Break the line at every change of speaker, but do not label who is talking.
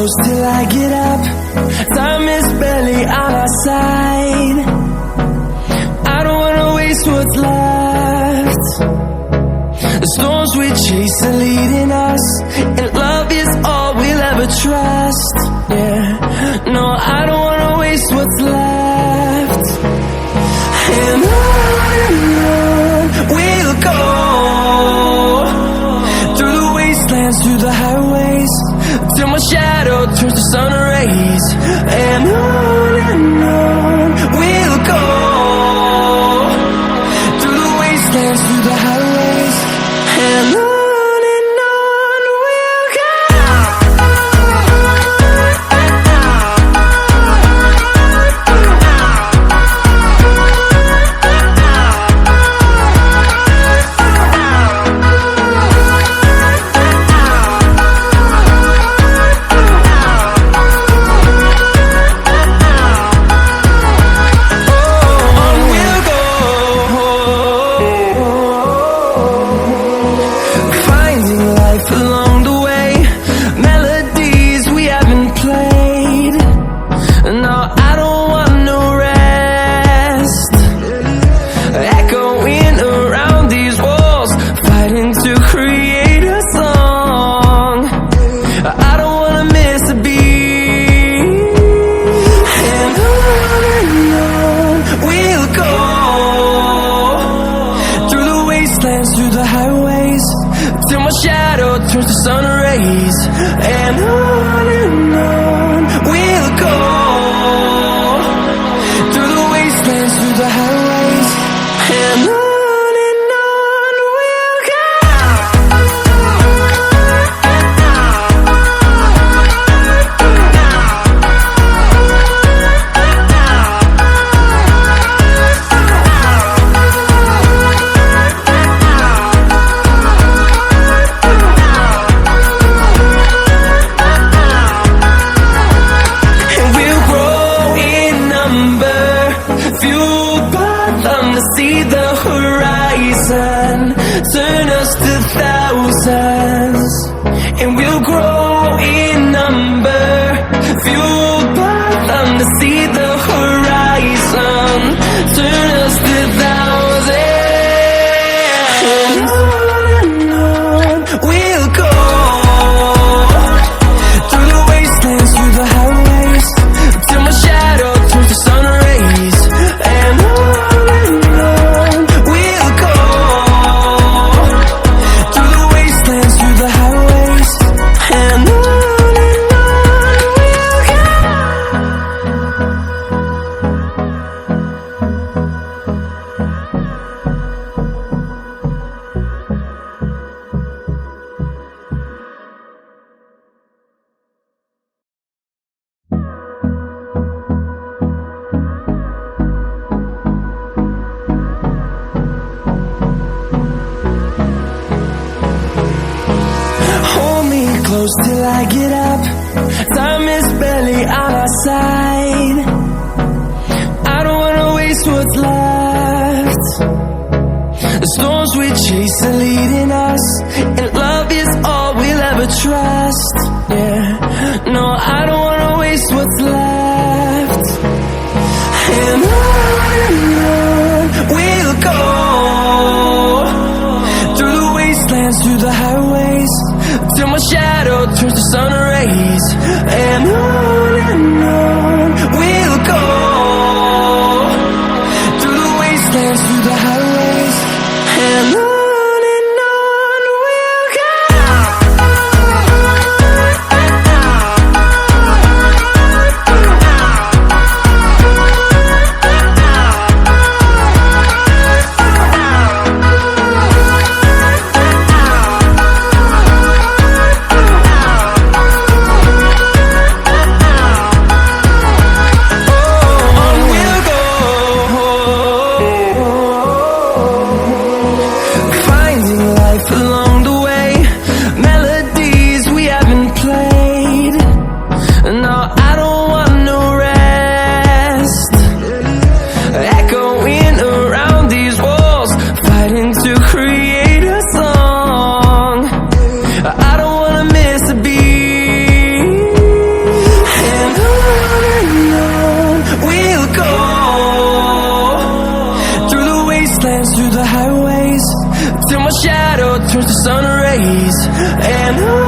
close till I get up. Time is barely on our side. I don't wanna waste what's left. The storms we chase are leading us, and love is all we'll ever trust. Yeah, no, I don't wanna waste what's left. And on we'll go, through the wastelands, through the highways, till my shadow turns to sun rays. And on we'll go, through the wastelands, through the highways, and on we'll go. Through the highways, till my shadow turns to sun rays. And on we'll go, through the wastelands, through the highways, and on we'll go. See the horizon, turn us to thousands, and we'll grow in number, fueled by them to see the horizon, turn us to thousands. And on we'll go, through the wastelands, through the highways, till my shadow turns to sun rays. And on close till I get up. Time is barely on our side. I don't wanna waste what's left. The storms we chase are leading us, and love is all we'll ever trust. Yeah, no, I don't wanna waste what's left. And on we'll go, through the wastelands, through the highways, till my shadow turns to sun rays. And on we'll go, through the wastelands, through the highways, and on we'll go. towards the sun rays. And